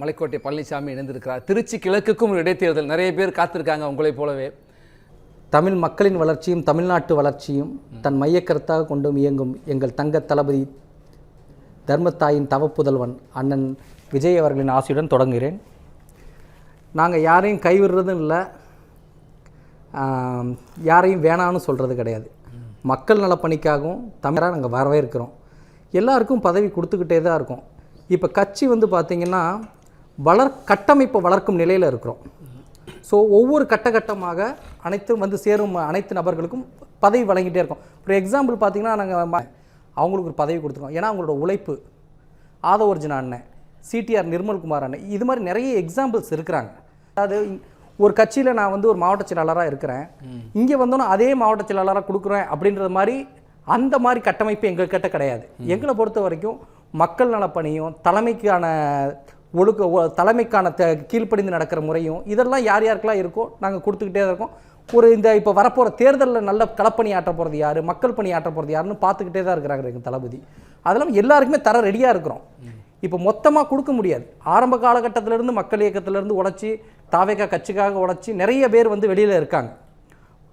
மலைக்கோட்டை பழனிசாமி இணைந்திருக்கிறார். திருச்சி கிழக்குக்கும் ஒரு இடைத்தேர்தல், நிறைய பேர் காத்திருக்காங்க உங்களைப் போலவே. தமிழ் மக்களின் வளர்ச்சியும் தமிழ்நாட்டு வளர்ச்சியும் தன் மையக்கருத்தாக கொண்டும் இயங்கும் எங்கள் தங்க தளபதி தர்மத்தாயின் தவப்புதல்வன் அண்ணன் விஜய் அவர்களின் ஆசையுடன் தொடங்குகிறேன். நாங்கள் யாரையும் கைவிடுறதும் இல்லை, யாரையும் வேணான்னு சொல்கிறது கிடையாது. மக்கள் நலப்பணிக்காகவும் தமிழராக நாங்கள் வரவே இருக்கிறோம். எல்லாருக்கும் பதவி கொடுத்துக்கிட்டே தான் இருக்கோம். இப்போ கட்சி பார்த்திங்கன்னா கட்டமைப்பை வளர்க்கும் நிலையில் இருக்கிறோம். ஸோ ஒவ்வொரு கட்டமாக அனைத்தும் சேரும் அனைத்து நபர்களுக்கும் பதவி வழங்கிட்டே இருக்கோம். ஒரு எக்ஸாம்பிள் பார்த்திங்கன்னா நாங்கள் அவங்களுக்கு ஒரு பதவி கொடுத்துருக்கோம். ஏன்னா அவங்களோட உழைப்பு, ஆதவர்ஜுன அண்ணன், சிடிஆர் நிர்மல்குமார் அண்ணன், இது மாதிரி நிறைய எக்ஸாம்பிள்ஸ் இருக்கிறாங்க. அதாவது ஒரு கட்சியில் நான் ஒரு மாவட்ட செயலாளராக இருக்கிறேன், இங்கே வந்தோன்னா அதே மாவட்ட செயலாளராக கொடுக்குறேன் அப்படின்றது மாதிரி அந்த மாதிரி கட்டமைப்பு எங்கள்கிட்ட கிடையாது. எங்களை பொறுத்த வரைக்கும் மக்கள் நலப்பணியும் தலைமைக்கான தலைமைக்கான கீழ்ப்படிந்து நடக்கிற முறையும் இதெல்லாம் யார் யாருக்கெல்லாம் இருக்கோ நாங்கள் கொடுத்துக்கிட்டே தான் இருக்கோம். இப்போ வரப்போகிற தேர்தலில் நல்ல களப்பணி ஆற்ற போகிறது யார், மக்கள் பணி ஆற்ற போகிறது யாருன்னு பார்த்துக்கிட்டே தான் இருக்கிறாங்க எங்கள் தளபதி. அதெல்லாம் எல்லாருக்குமே தர ரெடியாக இருக்கிறோம். இப்போ மொத்தமாக கொடுக்க முடியாது. ஆரம்ப காலகட்டத்திலேருந்து மக்கள் இயக்கத்திலேருந்து உழைச்சி தாவேகா கட்சிக்காக உழைச்சி நிறைய பேர் வெளியில் இருக்காங்க.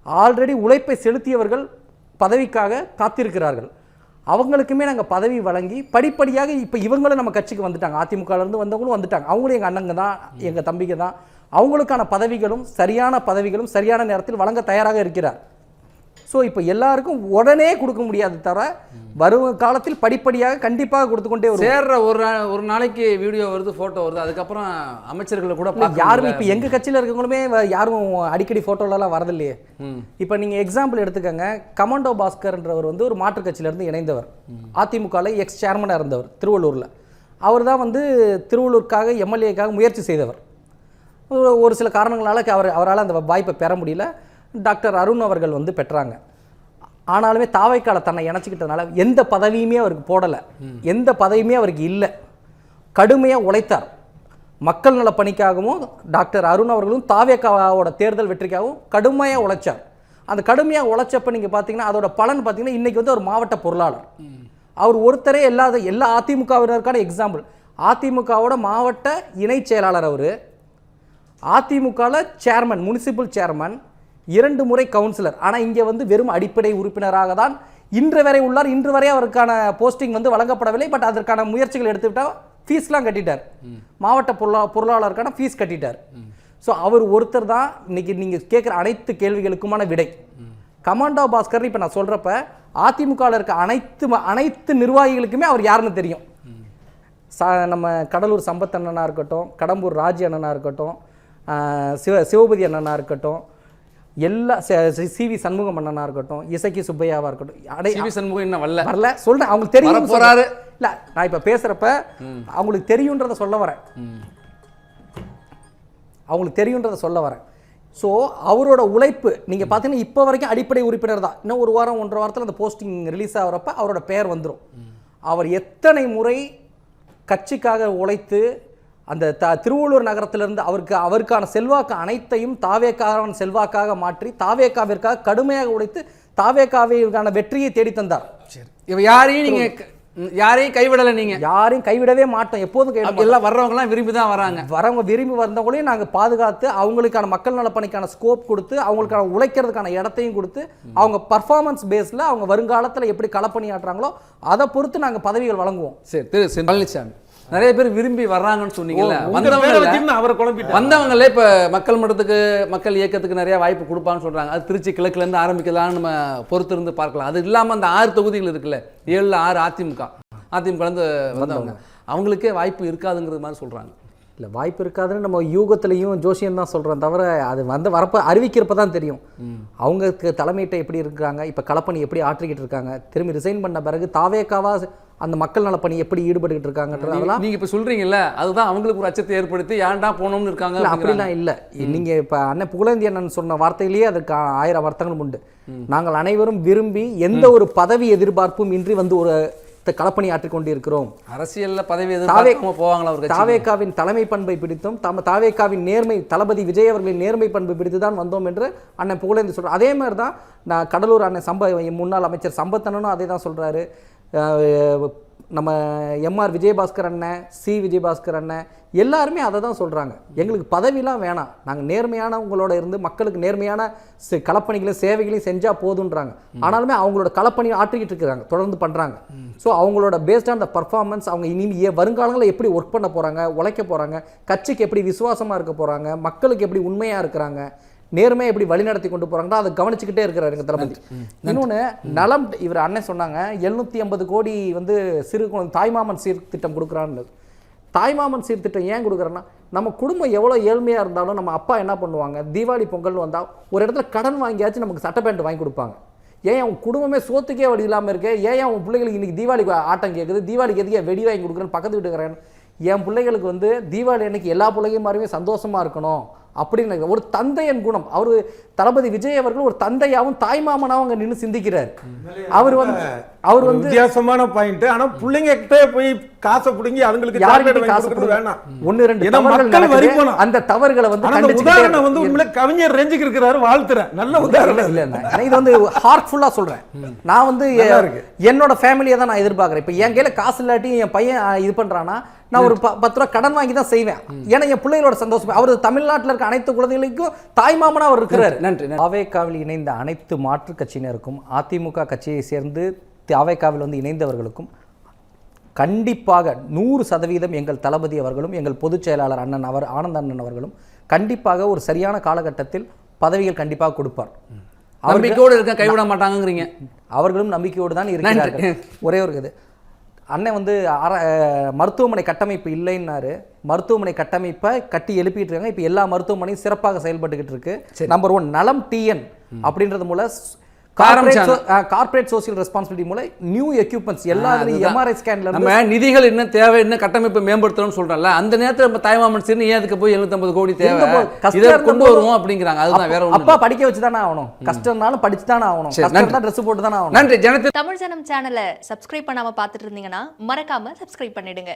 ஆல்ரெடி உழைப்பை செலுத்தியவர்கள் பதவிக்காக காத்திருக்கிறார்கள். அவங்களுக்குமே நாங்கள் பதவி வழங்கி படிப்படியாக இப்போ இவங்களும் நம்ம கட்சிக்கு வந்துட்டாங்க. அதிமுகலேருந்து வந்தவங்களும் வந்துட்டாங்க. அவங்களும் எங்கள் அண்ணங்க தான், எங்கள் தம்பிக்கு தான். அவங்களுக்கான பதவிகளும் சரியான நேரத்தில் வழங்க தயாராக இருக்கிறார். ஸோ இப்போ எல்லாருக்கும் உடனே கொடுக்க முடியாது, தவிர வரும் காலத்தில் படிப்படியாக கண்டிப்பாக கொடுத்துக்கொண்டே வரும். சேர்ற ஒரு நாளைக்கு வீடியோ வருது, ஃபோட்டோ வருது, அதுக்கப்புறம் அமைச்சர்களை கூட யாரும் இப்போ எங்கள் கட்சியில் இருக்கவங்களுமே யாரும் அடிக்கடி ஃபோட்டோலலாம் வரதில்லையே. இப்போ நீங்கள் எக்ஸாம்பிள் எடுத்துக்கோங்க, கமாண்டோ பாஸ்கர்ன்றவர் ஒரு மாற்றுக் கட்சியிலேருந்து இணைந்தவர், அதிமுகவில் எக்ஸ் சேர்மனாக இருந்தவர் திருவள்ளூரில். அவர் தான் திருவள்ளூருக்காக எம்எல்ஏக்காக முயற்சி செய்தவர். ஒரு சில காரணங்களால் அவரால் அந்த வாய்ப்பை பெற முடியல. டாக்டர் அருண் அவர்கள் பெற்றாங்க. ஆனாலுமே தாவைக்கால தன்னை இணைச்சிக்கிட்டதுனால எந்த பதவியுமே அவருக்கு போடலை, எந்த பதவியுமே அவருக்கு இல்லை. கடுமையாக உழைத்தார். மக்கள் நல பணிக்காகவும் டாக்டர் அருண் அவர்களும் தாவேக்காவோட தேர்தல் வெற்றிக்காகவும் கடுமையாக உழைச்சார். அந்த கடுமையாக உழைச்சப்ப நீங்கள் பார்த்தீங்கன்னா அதோட பலன் பார்த்தீங்கன்னா இன்றைக்கி ஒரு மாவட்ட பொருளாளர். அவர் ஒருத்தரே எல்லா அதிமுகவினருக்கான எக்ஸாம்பிள். அதிமுகவோட மாவட்ட இணை செயலாளர், அவர் அதிமுகவில் சேர்மன், முனிசிபல் சேர்மன், 2 முறை கவுன்சிலர். ஆனால் இங்கே வெறும் அடிப்படை உறுப்பினராக தான் இன்று வரை உள்ளார். இன்று வரை அவருக்கான போஸ்டிங் வழங்கப்படவில்லை. பட் அதற்கான முயற்சிகள் எடுத்துக்கிட்டால் ஃபீஸ்லாம் கட்டிட்டார். மாவட்ட பொருளாளருக்கான ஃபீஸ் கட்டிட்டார். ஸோ அவர் ஒருத்தர் தான் இன்னைக்கு நீங்கள் கேட்குற அனைத்து கேள்விகளுக்குமான விடை. கமாண்டோ பாஸ்கர் இப்போ நான் சொல்கிறப்ப அதிமுகவில் இருக்க அனைத்து நிர்வாகிகளுக்குமே அவர் யாருன்னு தெரியும். நம்ம கடலூர் சம்பத் அண்ணனாக இருக்கட்டும், கடம்பூர் ராஜி அண்ணனாக இருக்கட்டும், சிவபதி அண்ணனாக இருக்கட்டும், எல்லா சிவி சண்முகம் அண்ணனாக இருக்கட்டும், இசக்கி சுப்பையாவாக இருக்கட்டும், சிவி சண்முகம் இன்னும் வரல சொல்கிறேன். அவங்களுக்கு தெரியும் போறாரு. இல்லை, நான் இப்போ பேசுகிறப்ப அவங்களுக்கு தெரியுன்றதை சொல்ல வரேன். ஸோ அவரோட உழைப்பு நீங்கள் பார்த்தீங்கன்னா இப்போ வரைக்கும் அடிப்படை உறுப்பினர் தான். இன்னும் ஒரு வாரம் 1.5 வாரத்தில் அந்த போஸ்டிங் ரிலீஸ் ஆகிறப்ப அவரோட பெயர் வந்துடும். அவர் எத்தனை முறை கட்சிக்காக உழைத்து அந்த திருவள்ளூர் நகரத்திலிருந்து அவருக்கான செல்வாக்கு அனைத்தையும் தாவேக்காவின் செல்வாக்காக மாற்றி தாவேக்காவிற்காக கடுமையாக உழைத்து தாவேக்காவிற்கான வெற்றியை தேடி தந்தார். சரி, யாரையும் கைவிடலை, நீங்கள் யாரையும் கைவிடவே மாட்டோம். எப்போதும் எல்லாம் வர்றவங்கலாம் விரும்பி தான் வராங்க. விரும்பி வந்தவங்களையும் நாங்கள் பாதுகாத்து அவங்களுக்கான மக்கள் நலப்பணிக்கான ஸ்கோப் கொடுத்து அவங்களுக்கான உழைக்கிறதுக்கான இடத்தையும் கொடுத்து அவங்க பர்ஃபார்மன்ஸ் பேஸில் அவங்க வருங்காலத்தில் எப்படி களப்பணியாற்றுறாங்களோ அதை பொறுத்து நாங்கள் பதவிகள் வழங்குவோம். சரி, திரு பழனிசாமி, நிறைய பேர் விரும்பி வர்றாங்கன்னு சொன்னீங்கல்ல, வந்தவங்களே இப்போ மக்கள் மன்றத்துக்கு மக்கள் இயக்கத்துக்கு நிறைய வாய்ப்பு கொடுப்பான்னு சொல்கிறாங்க. அது திருச்சி கிழக்குலேருந்து ஆரம்பிக்கலான்னு நம்ம பொறுத்து இருந்து பார்க்கலாம். அது இல்லாமல் அந்த 6 தொகுதிகள் இருக்குல்ல, 7ல் 6 அதிமுகலேருந்து வந்தவங்க, அவங்களுக்கே வாய்ப்பு இருக்காதுங்கிறது மாதிரி சொல்கிறாங்க. இல்லை, வாய்ப்பு இருக்காதுன்னு நம்ம யூகத்திலையும் ஜோசியம் தான் சொல்கிறோம், தவிர அது வரப்போ அறிவிக்கிறப்ப தான் தெரியும் அவங்களுக்கு தலைமையிட்ட எப்படி இருக்கிறாங்க, இப்போ களப்பணி எப்படி ஆற்றிக்கிட்டு இருக்காங்க, திரும்பி ரிசைன் பண்ண பிறகு தாவேக்காவா அந்த மக்கள் நலப்பணி எப்படி ஈடுபட்டுக்கிட்டு இருக்காங்கன்றதெல்லாம் நீங்கள் இப்போ சொல்கிறீங்கல்ல, அதுதான் அவங்களுக்கு ஒரு அச்சத்தை ஏற்படுத்தி ஏன்டா போனோம்னு இருக்காங்க. அப்படிலாம் இல்லை. நீங்கள் இப்போ அண்ணன் புகழேந்தி அண்ணன் சொன்ன வார்த்தையிலேயே அதுக்கு 1000 அர்த்தங்களும் உண்டு. நாங்கள் அனைவரும் விரும்பி எந்த ஒரு பதவி எதிர்பார்ப்பும் இன்றி ஒரு களப்பணி ஆற்றிக் கொண்டிருக்கிறோம். அரசியலில் பதவி போவாங்களா? தாவேக்காவின் தலைமை பண்பை பிடித்தும் தாவேக்காவின் நேர்மை, தளபதி விஜய் அவர்களின் நேர்மை பண்பை பிடித்து தான் வந்தோம் என்று அண்ணன் புகழேந்தி சொல்கிறார். அதே மாதிரி தான் நான் கடலூர் அண்ணன் முன்னாள் அமைச்சர் சம்பத் அண்ணனும் அதே தான் சொல்கிறாரு. நம்ம எம்ஆர் விஜயபாஸ்கர் அண்ணன், சி விஜயபாஸ்கர் அண்ணன் எல்லாருமே அதை தான் சொல்கிறாங்க. எங்களுக்கு பதவிலாம் வேணாம், நாங்கள் நேர்மையானவங்களோட இருந்து மக்களுக்கு நேர்மையான களப்பணிகளையும் சேவைகளையும் செஞ்சால் போதுன்றாங்க. ஆனாலுமே அவங்களோட களப்பணி ஆற்றிக்கிட்டு இருக்கிறாங்க, தொடர்ந்து பண்ணுறாங்க. ஸோ அவங்களோட பேஸ்ட் ஆன் த பர்ஃபார்மன்ஸ், அவங்க இனி வருங்காலங்களில் எப்படி ஒர்க் பண்ண போகிறாங்க, உழைக்க போகிறாங்க, கட்சிக்கு எப்படி விசுவாசமாக இருக்க போகிறாங்க, மக்களுக்கு எப்படி உண்மையாக இருக்கிறாங்க, நேர்மையை எப்படி வழிநடத்தி கொண்டு போகிறாங்கன்னா அதை கவனிச்சுக்கிட்டே இருக்கிறாரு எங்கள் தளபதி. இன்னொன்று நலம், இவர் அண்ணன் சொன்னாங்க 750 கோடி வந்து சிறு தாய்மாமன் சீர்திட்டம் கொடுக்குறான்னு. தாய்மாமன் சீர்திட்டம் ஏன் கொடுக்குறேன்னா, நம்ம குடும்பம் எவ்வளோ ஏழ்மையாக இருந்தாலும் நம்ம அப்பா என்ன பண்ணுவாங்க, தீபாவளி பொங்கல் வந்தால் ஒரு இடத்துல கடன் வாங்கியாச்சும் நமக்கு சட்டை பேண்ட் வாங்கி கொடுப்பாங்க. ஏன் அவன் குடும்பமே சோத்துக்கே வழி இல்லாமல் இருக்கு, ஏன் அவன் பிள்ளைகளுக்கு இன்றைக்கி தீபாவளிக்கு ஆட்டம் கேட்குது, தீபாவளிக்கு எதுக்கே வெடி வாங்கி கொடுக்குறேன்னு பக்கத்து வீட்டுக்கிறேன். என் பிள்ளைகளுக்கு வந்து தீபாவளி அன்னைக்கு எல்லா பிள்ளைங்க மாதிரியுமே சந்தோஷமாக இருக்கணும் அப்படின்னு ஒரு தந்தையன் குணம். அவர் தளபதி விஜய் அவர்கள் ஒரு தந்தையாவும் தாய்மாமனாவும் அங்கே நின்று சிந்திக்கிறார். அவர் வந்து வித்தியாசமான பாயிண்ட். ஆனா பிள்ளைங்க கிட்ட போய் காசை புடுங்கி அதுங்களுக்கு அந்த தவறுகளை வந்து உதாரணம் வந்து உண்மையிலே கவிஞர் ரேஞ்சுக்கு இருக்கிறாரு, வாழ்த்துறேன். நல்ல உதாரணம் இல்ல, இது வந்து ஹார்ட்ஃபுல்லா சொல்றேன். நான் வந்து என்னோட ஃபேமிலியை தான் நான் எதிர்பார்க்கிறேன். இப்ப என் கையில காசு இல்லாட்டி என் பையன் இது பண்றானா, நான் ஒரு 10 ரூபா கடன் வாங்கி தான் செய்வேன். ஏன்னா என் பிள்ளைகளோட சந்தோஷம். அவர் தமிழ்நாட்டில் இருக்க அனைத்து குழந்தைகளுக்கும் தாய்மாமனா அவர் இருக்கிறார். நன்றி. தாவேகாவில் இணைந்த அனைத்து மாற்று கட்சியினருக்கும், அதிமுக கட்சியை சேர்ந்து தாவேகாவில் வந்து இணைந்தவர்களுக்கும் கண்டிப்பாக 100% எங்கள் தளபதி அவர்களும் எங்கள் பொதுச் செயலாளர் அண்ணன் ஆனந்த அண்ணன் அவர்களும் கண்டிப்பாக ஒரு சரியான காலகட்டத்தில் பதவிகள் கண்டிப்பாக கொடுப்பார். நம்பிக்கையோடு இருக்க கைவிட மாட்டாங்கிறீங்க. அவர்களும் நம்பிக்கையோடு தான் இருக்கிறார்கள். ஒரே ஒரு இது, அண்ணன் வந்து மருத்துவமனை கட்டமைப்பு இல்லைன்னாரு. மருத்துவமனை கட்டமைப்பை கட்டி எழுப்பிட்டு இருக்காங்க. இப்போ எல்லா மருத்துவமனையும் சிறப்பாக செயல்பட்டுக்கிட்டு இருக்கு. நம்பர் 1 நலம் டிஎன் அப்படின்றது மூலம் கார்ப்பரேட் சோசியல் ரெஸ்பான்சிபிலிட்டி மூலம் நியூ எக்யூப்மெண்ட்ஸ் எல்லாத்துலயும் எம்ஆர்ஐ ஸ்கேன்ல நம்ம நிதிகள் என்ன தேவை, என்ன கட்டமைப்பு மேம்படுத்தணும்னு சொல்றோம்ல, அந்த நேரத்தில் நம்ம தாய்மாமன் சீர்னு ஏன் அதுக்கு போய் 750 கோடி தேவை, இதை கொண்டு வருவோம் அப்படிங்கிறாங்க. அதுதான் வேற ஒண்ணு. அப்பா படிக்க வச்சு தானே ஆகணும், கஷ்டம்னாலும் படிச்சு தானே ஆகணும், கஷ்டம் ட்ரெஸ் போட்டு தானே ஆகணும். நன்றி. தமிழ் ஜனம் சேனலை சப்ஸ்கிரைப் பண்ணாம பார்த்துட்டு இருந்தீங்கன்னா மறக்காம சப்ஸ்கிரைப் பண்ணிடுங்க.